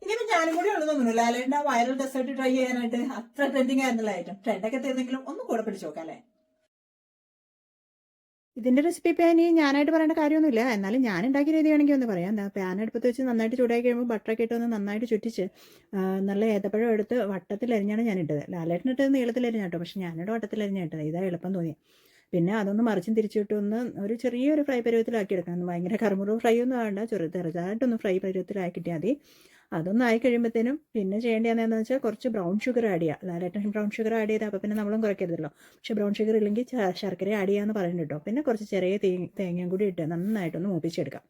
ഇനിയിപ്പോ ഞാനും കൂടി ഉള്ളു തോന്നുന്നു ലാലേട്ടൻ്റെ ആ വൈറൽ ഡെസേർട്ട് ട്രൈ ചെയ്യാനായിട്ട്. അത്ര ട്രെൻഡിങ് ആയിരുന്നില്ല ഐറ്റം. ട്രെൻഡൊക്കെ തീർന്നെങ്കിലും ഒന്നും കൂടെ പിടിച്ചു നോക്കാം അല്ലേ. ഇതിൻ്റെ റെസിപ്പി ഇപ്പം ഞാനായിട്ട് പറയേണ്ട കാര്യമൊന്നുമില്ല. എന്നാലും ഞാൻ ഉണ്ടാക്കിയ രീതി വേണമെങ്കിൽ ഒന്ന് പറയാം. എന്താ പാൻ അടുപ്പത്ത് വെച്ച് നന്നായിട്ട് ചൂടാക്കി കഴിയുമ്പോൾ ബട്ടറൊക്കെ ഇട്ട് ഒന്ന് നന്നായിട്ട് ചുറ്റിച്ച് നല്ല ഏത്തപ്പഴം എടുത്ത് വട്ടത്തിലരിഞ്ഞാണ് ഞാൻ ഇട്ടത്. ലാലേട്ടനിട്ടത് നീളത്തിലരിഞ്ഞ കേട്ടോ, പക്ഷേ ഞാനിവിടെ വട്ടത്തിലരിഞ്ഞ ഇട്ടത്. ഇതാ എളുപ്പം തോന്നി. പിന്നെ അതൊന്ന് മറിച്ചും തിരിച്ചിട്ട് ഒന്ന് ഒരു ചെറിയൊരു ഫ്രൈ പരുവത്തിലാക്കി എടുക്കണം. ഭയങ്കര കറുമുറു ഫ്രൈ ഒന്നും വേണ്ട, ചെറുതായിട്ടൊന്ന് ഫ്രൈ പരുവത്തിലാക്കി കിട്ടിയാൽ മതി. അതൊന്നും ആയി കഴിയുമ്പോഴത്തേനും പിന്നെ ചെയ്യേണ്ടത് എന്താണെന്ന് വെച്ചാൽ കുറച്ച് ബ്രൗൺ ഷുഗർ ആഡ് ചെയ്യുക. ലാലേട്ടൻ ബ്രൗൺ ഷുഗർ ആഡ് ചെയ്താൽ അപ്പോൾ പിന്നെ നമ്മളും കുറയ്ക്കരുതല്ലോ. പക്ഷേ ബ്രൗൺ ഷുഗർ ഇല്ലെങ്കിൽ ശർക്കര ആഡ് ചെയ്യാമെന്ന് പറയുന്നുണ്ട് കേട്ടോ. പിന്നെ കുറച്ച് ചെറിയ തേങ്ങയും കൂടി ഇട്ട് നന്നായിട്ടൊന്ന് മൂപ്പിച്ചെടുക്കാം.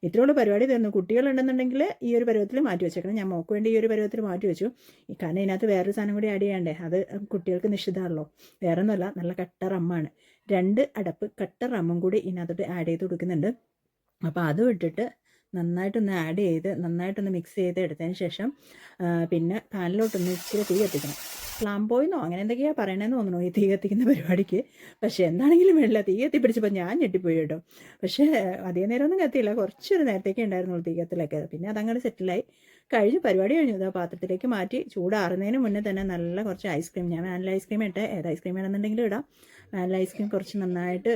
ഇത്രയുള്ള പരിപാടി തീർന്നു. കുട്ടികളുണ്ടെന്നുണ്ടെങ്കിൽ ഈ ഒരു പരുവത്തിൽ മാറ്റി വെച്ചേക്കണം. ഞാൻ മോക്ക് വേണ്ടി ഈ ഒരു പരുവത്തിൽ മാറ്റി വെച്ചു. കാരണം ഇതിനകത്ത് വേറൊരു സാധനം കൂടി ആഡ് ചെയ്യണ്ടേ, അത് കുട്ടികൾക്ക് നിശ്ചിതമാണല്ലോ. വേറെ ഒന്നുമല്ല, നല്ല കട്ട റമ്മാണ്. 2 അടപ്പ് കട്ട റമ്മും കൂടി ഇതിനകത്തോട്ട് ആഡ് ചെയ്ത് കൊടുക്കുന്നുണ്ട്. അപ്പോൾ അതും ഇട്ടിട്ട് നന്നായിട്ടൊന്ന് ആഡ് ചെയ്ത് നന്നായിട്ടൊന്ന് മിക്സ് ചെയ്ത് എടുത്തതിന് ശേഷം പിന്നെ പാനിലോട്ടൊന്ന് ഇച്ചിരി തീ കത്തിക്കണം. ഫ്ലാംബോയിന്നോ അങ്ങനെ എന്തൊക്കെയാണ് പറയണതെന്ന് തോന്നുന്നു ഈ തീ കത്തിക്കുന്ന പരിപാടിക്ക്. പക്ഷേ എന്താണെങ്കിലും വേണ്ടില്ല, തീ കത്തിപ്പിടിച്ചപ്പോൾ ഞാൻ ഞെട്ടിപ്പോയി കേട്ടോ. പക്ഷേ അധികം നേരമൊന്നും കത്തിയില്ല, കുറച്ചൊരു നേരത്തേക്ക് ഉണ്ടായിരുന്നുള്ളൂ തീ കത്തിലൊക്കെ. പിന്നെ അതങ്ങോട്ട് സെറ്റിലായി കഴിഞ്ഞ് പരിപാടി കഴിഞ്ഞു. ഇതാ പാത്രത്തിലേക്ക് മാറ്റി ചൂടാറുന്നതിന് മുന്നേ തന്നെ നല്ല കുറച്ച് ഐസ്ക്രീം, ഞാൻ വാനില ഐസ്ക്രീം ഇട്ട്, ഏത് ഐസ്ക്രീം വേണമെന്നുണ്ടെങ്കിലും ഇടാം. വാനില ഐസ്ക്രീം കുറച്ച് നന്നായിട്ട്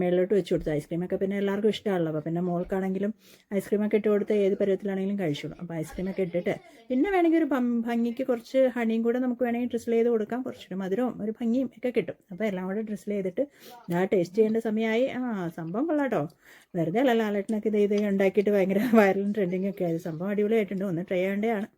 മേളിലോട്ട് വെച്ച് കൊടുത്തു. ഐസ്ക്രീമൊക്കെ പിന്നെ എല്ലാവർക്കും ഇഷ്ടമാണല്ലോ. അപ്പോൾ പിന്നെ മോൾക്കാണെങ്കിലും ഐസ്ക്രീമൊക്കെ ഇട്ട് കൊടുത്ത് ഏത് പരുവത്തിലാണെങ്കിലും കഴിച്ചോളൂ. അപ്പോൾ ഐസ്ക്രീമൊക്കെ ഇട്ടിട്ട് പിന്നെ വേണമെങ്കിൽ ഒരു ഭംഗിക്ക് കുറച്ച് ഹണിയും കൂടെ നമുക്ക് വേണമെങ്കിൽ ഡ്രിസിൽ ചെയ്ത് കൊടുക്കാം. കുറച്ചൊരു മധുരവും ഒരു ഭംഗിയും ഒക്കെ കിട്ടും. അപ്പോൾ എല്ലാം കൂടെ ഡ്രിസിൽ ചെയ്തിട്ട് ഞാൻ ടേസ്റ്റ് ചെയ്യേണ്ട സമയമായി. സംഭവം കൊള്ളാട്ടോ. വെറുതെ അല്ല, ലാലേട്ടനൊക്കെ ഇത് ഉണ്ടാക്കിയിട്ട് ഭയങ്കര വൈറലും ട്രെൻഡിങ് ഒക്കെ ആയത്. സംഭവം അടിപൊളിയായിട്ടുണ്ട്. ഒന്ന് ട്രൈ ചെയ്യേണ്ടതാണ്.